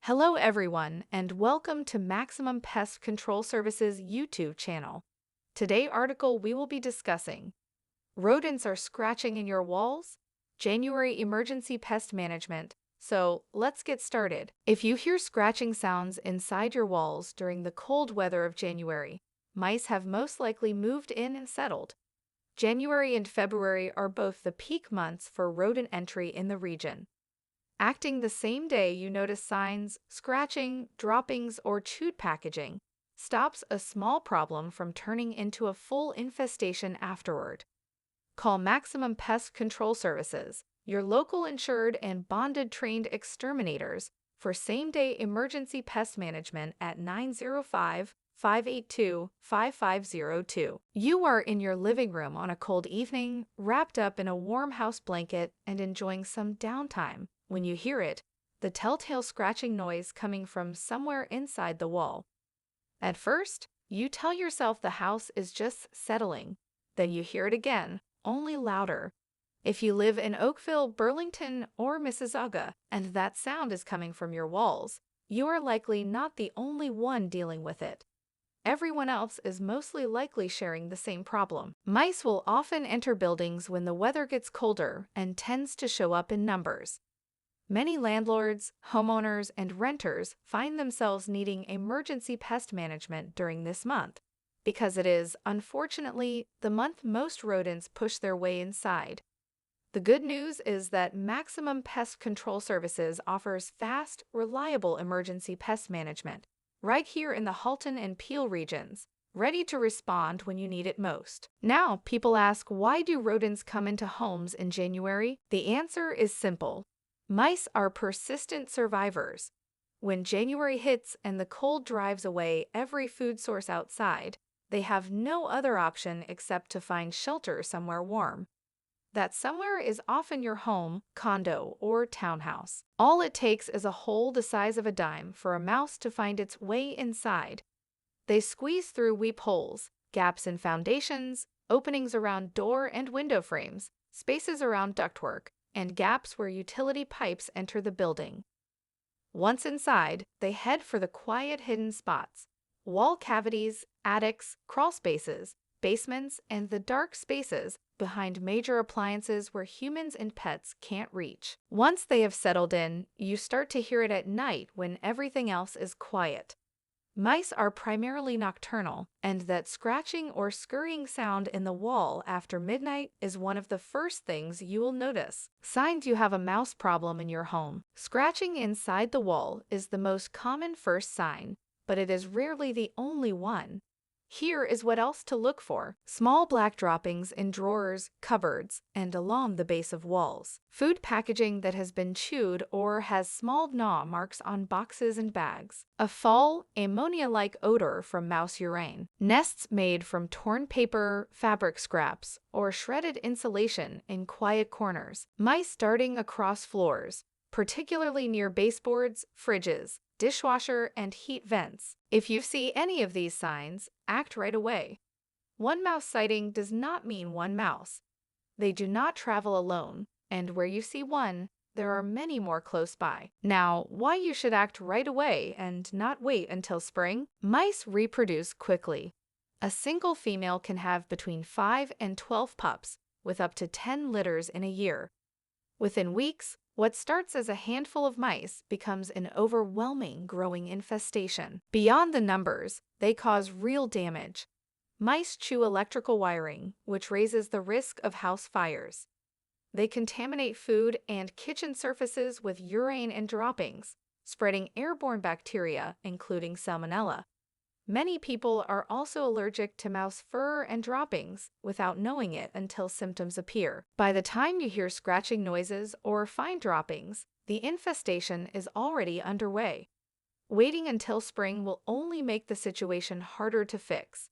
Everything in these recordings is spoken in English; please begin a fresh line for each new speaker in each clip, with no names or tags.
Hello everyone and welcome to Maximum Pest Control Services YouTube channel. Today article we will be discussing rodents are scratching in your walls, January emergency pest management. So let's get started. If you hear scratching sounds inside your walls during the cold weather of January, mice have most likely moved in and settled. January and February are both the peak months for rodent entry in the region. Acting the same day you notice signs, scratching, droppings, or chewed packaging stops a small problem from turning into a full infestation afterward. Call Maximum Pest Control Services, your local insured and bonded trained exterminators, for same-day emergency pest management at 905-582-5502. You are in your living room on a cold evening, wrapped up in a warm house blanket and enjoying some downtime. When you hear it, the telltale scratching noise coming from somewhere inside the wall. At first, you tell yourself the house is just settling. Then you hear it again, only louder. If you live in Oakville, Burlington, or Mississauga, and that sound is coming from your walls, you are likely not the only one dealing with it. Everyone else is mostly likely sharing the same problem. Mice will often enter buildings when the weather gets colder and tends to show up in numbers. Many landlords, homeowners, and renters find themselves needing emergency pest management during this month, because it is, unfortunately, the month most rodents push their way inside. The good news is that Maximum Pest Control Services offers fast, reliable emergency pest management, right here in the Halton and Peel regions, ready to respond when you need it most. Now, people ask, why do rodents come into homes in January? The answer is simple. Mice are persistent survivors. When January hits and the cold drives away every food source outside, they have no other option except to find shelter somewhere warm. That somewhere is often your home, condo, or townhouse. All it takes is a hole the size of a dime for a mouse to find its way inside. They squeeze through weep holes, gaps in foundations, openings around door and window frames, spaces around ductwork, and gaps where utility pipes enter the building. Once inside, they head for the quiet hidden spots, wall cavities, attics, crawl spaces, basements, and the dark spaces behind major appliances where humans and pets can't reach. Once they have settled in, you start to hear it at night when everything else is quiet. Mice are primarily nocturnal, and that scratching or scurrying sound in the wall after midnight is one of the first things you will notice. Signs you have a mouse problem in your home. Scratching inside the wall is the most common first sign, but it is rarely the only one. Here is what else to look for. Small black droppings in drawers, cupboards, and along the base of walls. Food packaging that has been chewed or has small gnaw marks on boxes and bags. A foul, ammonia-like odor from mouse urine. Nests made from torn paper, fabric scraps, or shredded insulation in quiet corners. Mice darting across floors, particularly near baseboards, fridges, dishwasher, and heat vents. If you see any of these signs, act right away. One mouse sighting does not mean one mouse. They do not travel alone, and where you see one, there are many more close by. Now, why you should act right away and not wait until spring? Mice reproduce quickly. A single female can have between 5 and 12 pups, with up to 10 litters in a year. Within weeks, what starts as a handful of mice becomes an overwhelming growing infestation. Beyond the numbers, they cause real damage. Mice chew electrical wiring, which raises the risk of house fires. They contaminate food and kitchen surfaces with urine and droppings, spreading airborne bacteria, including salmonella. Many people are also allergic to mouse fur and droppings without knowing it until symptoms appear. By the time you hear scratching noises or find droppings, the infestation is already underway. Waiting until spring will only make the situation harder to fix.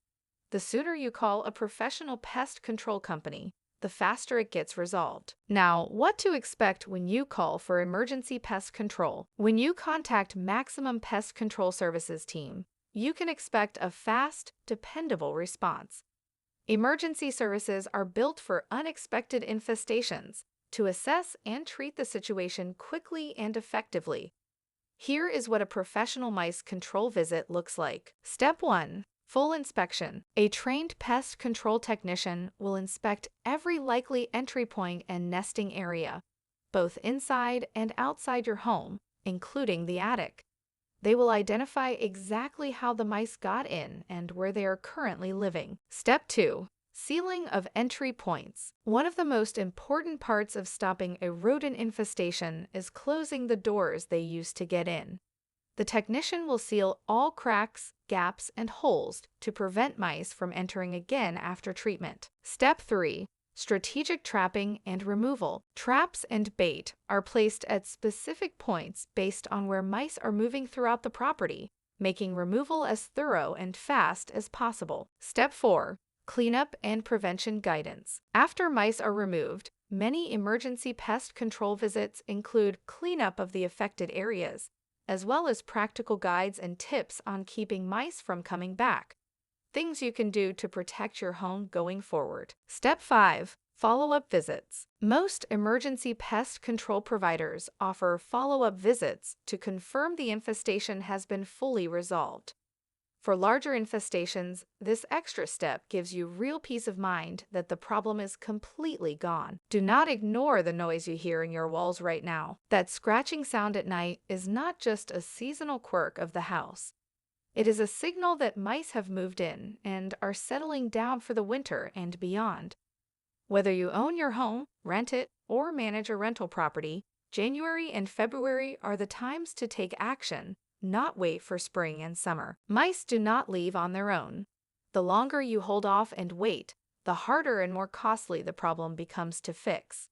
The sooner you call a professional pest control company, the faster it gets resolved. Now, what to expect when you call for emergency pest control? When you contact Maximum Pest Control Services team, you can expect a fast, dependable response. Emergency services are built for unexpected infestations to assess and treat the situation quickly and effectively. Here is what a professional mice control visit looks like. Step 1. Full inspection. A trained pest control technician will inspect every likely entry point and nesting area, both inside and outside your home, including the attic. They will identify exactly how the mice got in and where they are currently living. Step 2. Sealing of entry points. One of the most important parts of stopping a rodent infestation is closing the doors they use to get in. The technician will seal all cracks, gaps, and holes to prevent mice from entering again after treatment. Step 3. Strategic trapping and removal. Traps and bait are placed at specific points based on where mice are moving throughout the property, making removal as thorough and fast as possible. Step 4. Cleanup and prevention guidance. After mice are removed, many emergency pest control visits include cleanup of the affected areas, as well as practical guides and tips on keeping mice from coming back. Things you can do to protect your home going forward. Step 5. Follow-up visits. Most emergency pest control providers offer follow-up visits to confirm the infestation has been fully resolved. For larger infestations, this extra step gives you real peace of mind that the problem is completely gone. Do not ignore the noise you hear in your walls right now. That scratching sound at night is not just a seasonal quirk of the house. It is a signal that mice have moved in and are settling down for the winter and beyond. Whether you own your home, rent it, or manage a rental property, January and February are the times to take action, not wait for spring and summer. Mice do not leave on their own. The longer you hold off and wait, the harder and more costly the problem becomes to fix.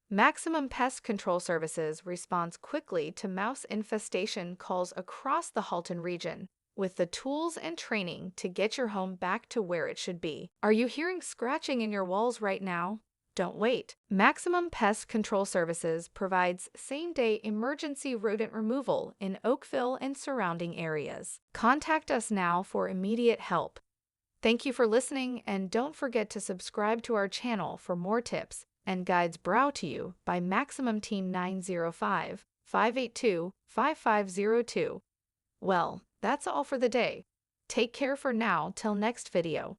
Maximum Pest Control Services responds quickly to mouse infestation calls across the Halton region, with the tools and training to get your home back to where it should be. Are you hearing scratching in your walls right now? Don't wait. Maximum Pest Control Services provides same-day emergency rodent removal in Oakville and surrounding areas. Contact us now for immediate help. Thank you for listening, and don't forget to subscribe to our channel for more tips and guides brought to you by Maximum Team 905-582-5502. Well, that's all for the day. Take care for now till next video.